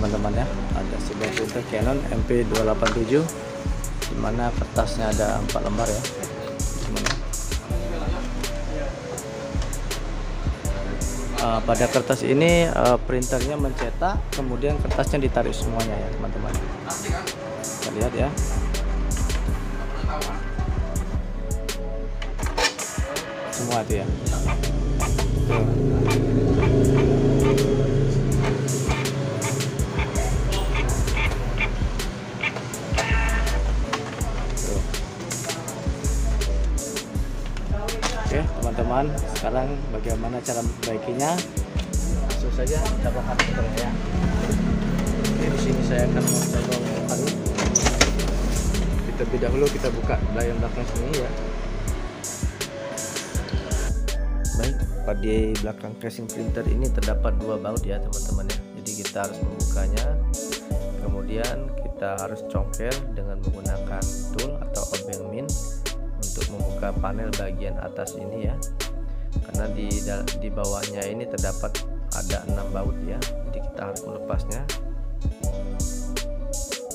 teman-teman ya. Ada sebuah printer Canon MP287 dimana kertasnya ada 4 lembar ya. Pada kertas ini printernya mencetak, kemudian kertasnya ditarik semuanya ya teman-teman. Kita lihat ya. Semua itu ya. Oke teman-teman, sekarang bagaimana cara memperbaikinya? Langsung saja kita bakar ya. Oke, di sini saya akan mencoba membakar. Terlebih dahulu kita buka layar belakang sini ya. Baik, pada belakang casing printer ini terdapat 2 baut ya teman-teman ya. Jadi kita harus membukanya, kemudian kita harus congkel dengan menggunakan tool atau obeng min untuk membuka panel bagian atas ini ya, karena di bawahnya ini terdapat ada 6 baut ya, jadi kita harus melepasnya.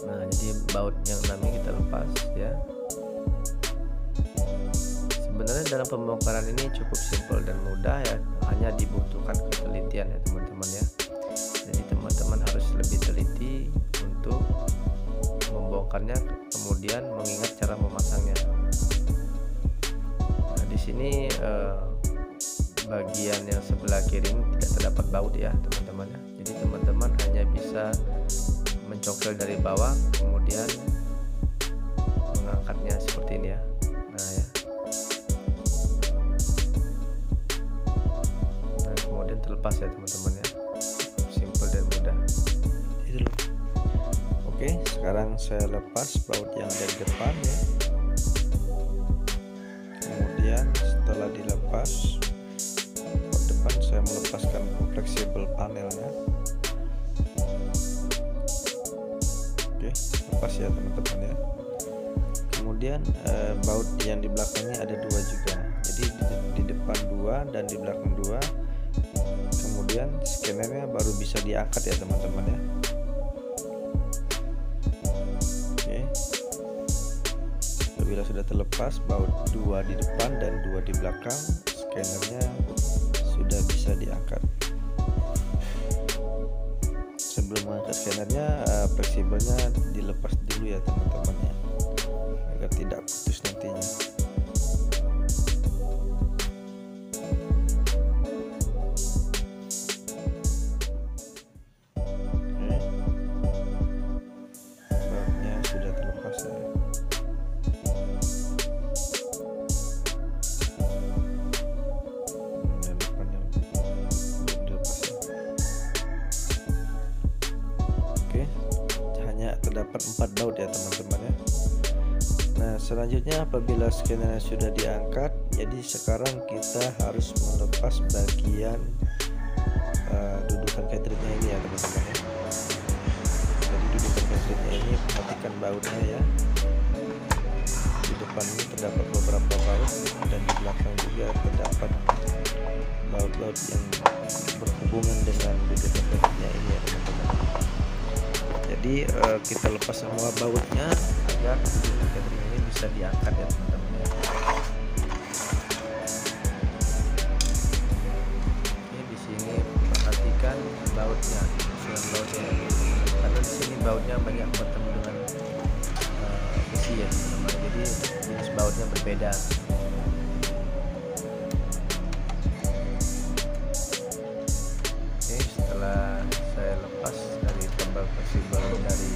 Nah, jadi baut yang 6 ini kita lepas ya. Sebenarnya dalam pembongkaran ini cukup simpel dan mudah ya, hanya dibutuhkan ketelitian ya teman-teman ya. Jadi teman-teman harus lebih teliti untuk membongkarnya, kemudian mengingat cara memasangnya. Di sini bagian yang sebelah kiri ini tidak terdapat baut ya teman-teman ya. Jadi teman-teman hanya bisa mencongkel dari bawah, kemudian mengangkatnya seperti ini ya. Nah ya. Nah, kemudian terlepas ya teman-teman ya. Simple dan mudah. Oke, sekarang saya lepas baut yang ada di depan ya. Kemudian setelah dilepas baut depan, saya melepaskan fleksibel panelnya. Oke, lepas ya teman-teman ya. Kemudian baut yang di belakangnya ada 2 juga, jadi di depan 2 dan di belakang 2. Kemudian scannernya baru bisa diangkat ya teman-teman ya. Bila sudah terlepas baut 2 di depan dan 2 di belakang, scannernya sudah bisa diangkat. Sebelum mengangkat scannernya, fleksibelnya dilepas dulu ya teman-teman ya, agar tidak putus nantinya. Bautnya sudah terlepas ya. Terdapat 4 baut ya teman-teman ya. Nah, selanjutnya apabila scannernya sudah diangkat, jadi sekarang kita harus melepas bagian dudukan cartridge-nya ini ya teman-teman ya. Jadi dudukan cartridge-nya ini, perhatikan bautnya ya. Di depan ini terdapat beberapa baut dan di belakang juga terdapat baut-baut yang berhubungan dengan dudukan cartridge-nya ini ya teman-teman. Jadi kita lepas semua bautnya agar catering ini bisa diangkat ya teman-teman ya. Oke, di sini perhatikan bautnya, karena di sini bautnya banyak bertemu dengan besi ya teman-teman. Jadi jenis bautnya berbeda. Oke, setelah saya lepas dari tombol fleksibel dari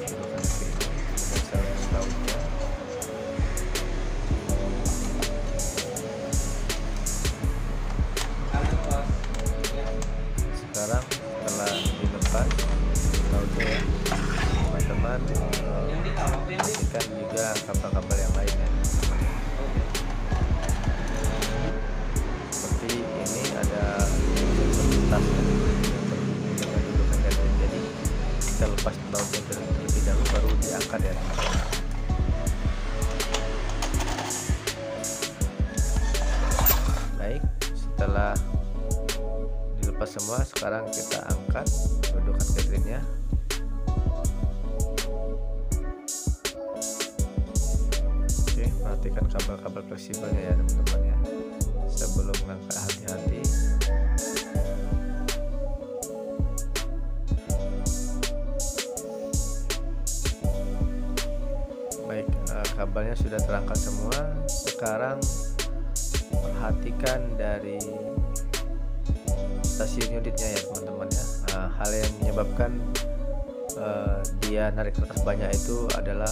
dudukan ini, kemudian saya lepas bautnya. Sekarang setelah dilepas bautnya ya teman-teman, perhatikan juga kabel-kabel yang lainnya. Seperti ini ada tasnya. Jadi kita lepas bautnya terlebih dahulu, baru diangkat ya. Baik, setelah dilepas lepas semua. Sekarang kita angkat dudukan Catherine-nya. Oke, perhatikan kabel-kabel fleksibelnya ya teman-teman ya. Sebelum mengangkat hati-hati. Baik, kabelnya sudah terangkat semua. Sekarang perhatikan dari stasiun unitnya ya teman-teman ya. Hal yang menyebabkan dia narik ke atas banyak itu adalah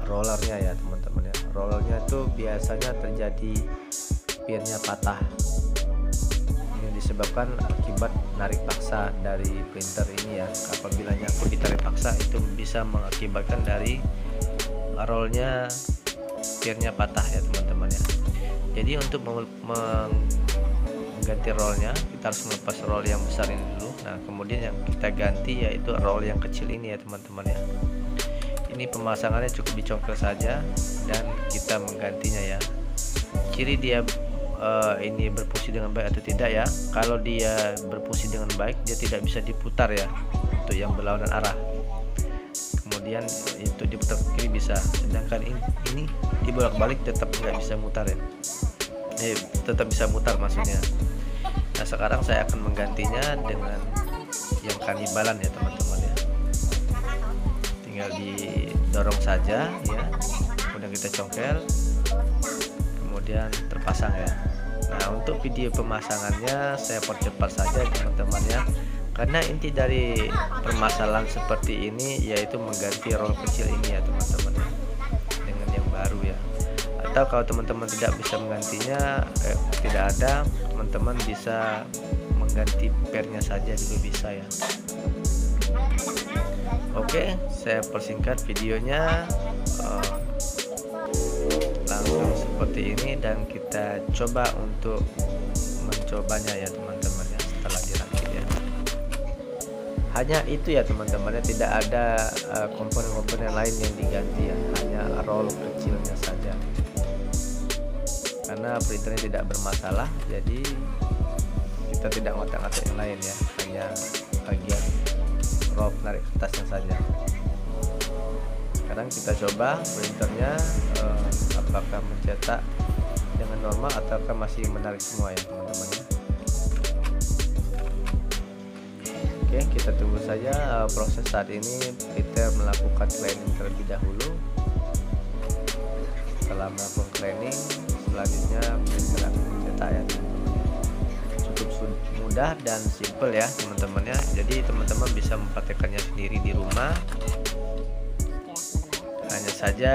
rollernya ya teman-teman ya. Rollernya itu biasanya terjadi pirnya patah. Ini disebabkan akibat narik paksa dari printer ini ya. Apabila nyangkut ditarik paksa itu bisa mengakibatkan dari rollnya pirnya patah ya teman-teman ya. Jadi untuk mengganti rollnya kita harus melepas roll yang besar ini dulu. Nah kemudian yang kita ganti yaitu roll yang kecil ini ya teman-teman ya. Ini pemasangannya cukup dicongkel saja dan kita menggantinya ya. Ciri dia ini berfungsi dengan baik atau tidak ya. Kalau dia berfungsi dengan baik dia tidak bisa diputar ya untuk yang berlawanan arah. Kemudian itu diputar ke kiri bisa, sedangkan ini dibolak-balik tetap nggak bisa mutar ya. Tetap bisa mutar maksudnya. Nah sekarang saya akan menggantinya dengan yang kanibalan ya teman-teman ya. Tinggal didorong saja ya, kemudian kita congkel, kemudian terpasang ya. Nah untuk video pemasangannya saya percepat saja teman-teman ya, karena inti dari permasalahan seperti ini yaitu mengganti roll kecil ini ya teman-teman ya, dengan yang baru ya. Atau kalau teman-teman tidak bisa menggantinya, tidak ada, teman-teman bisa mengganti pernya saja juga bisa ya. Oke, saya persingkat videonya langsung seperti ini dan kita coba untuk mencobanya ya teman-teman ya setelah dirakit ya. Hanya itu ya teman-teman ya, tidak ada komponen-komponen lain yang diganti ya, hanya roll kecilnya saja. Karena printernya tidak bermasalah, jadi kita tidak ngotak-ngatik yang lain ya, hanya bagian roll penarik kertasnya saja. Sekarang kita coba printernya apakah mencetak dengan normal ataukah masih menarik semua ya teman-teman ya. Oke, kita tunggu saja proses saat ini. Printer melakukan cleaning terlebih dahulu. Setelah melakukan cleaning, selanjutnya printer akan mencetak ya teman-teman. Cukup mudah dan simple ya teman-teman ya. Jadi teman-teman bisa mempraktekannya sendiri di rumah. Hanya saja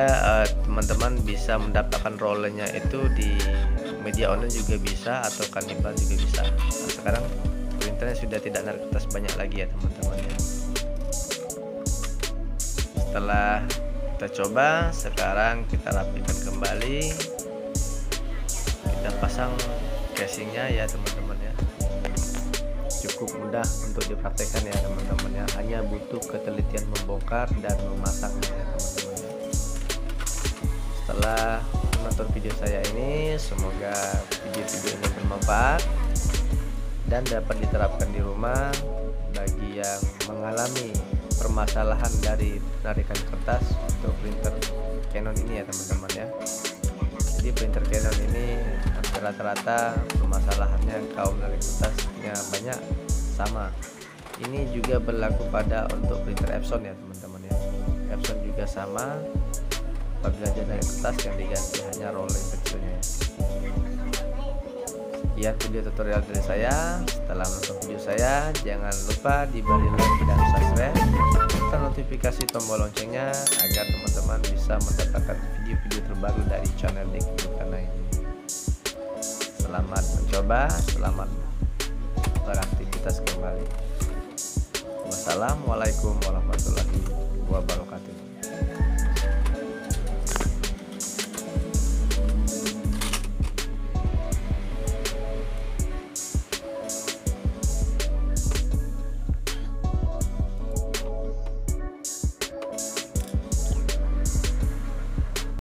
teman-teman bisa mendapatkan rollernya itu di media online juga bisa, atau kanibal juga bisa. Nah, sekarang printernya sudah tidak narik kertas banyak lagi ya teman-teman ya. Setelah kita coba, sekarang kita rapikan kembali, kita pasang casingnya ya teman-teman ya. Cukup mudah untuk dipraktekkan ya teman-teman ya, hanya butuh ketelitian membongkar dan memasangnya ya teman-teman ya. Setelah menonton video saya ini, semoga video-video ini bermanfaat dan dapat diterapkan di rumah bagi yang mengalami permasalahan dari penarikan kertas untuk printer Canon ini ya teman-teman ya. Jadi printer Canon ini rata-rata permasalahannya kaum menarik kertasnya banyak sama. Ini juga berlaku pada untuk printer Epson ya teman-teman ya. Epson juga sama, apabila dia narik kertas yang diganti hanya roller kecilnya ya. Sekian video tutorial dari saya. Setelah menonton video saya, jangan lupa diberi like dan subscribe serta notifikasi tombol loncengnya agar teman-teman bisa mendapatkan video-video terbaru dari channel Deki Durkana ini. Selamat mencoba, selamat beraktivitas kembali. Wassalamualaikum warahmatullahi wabarakatuh.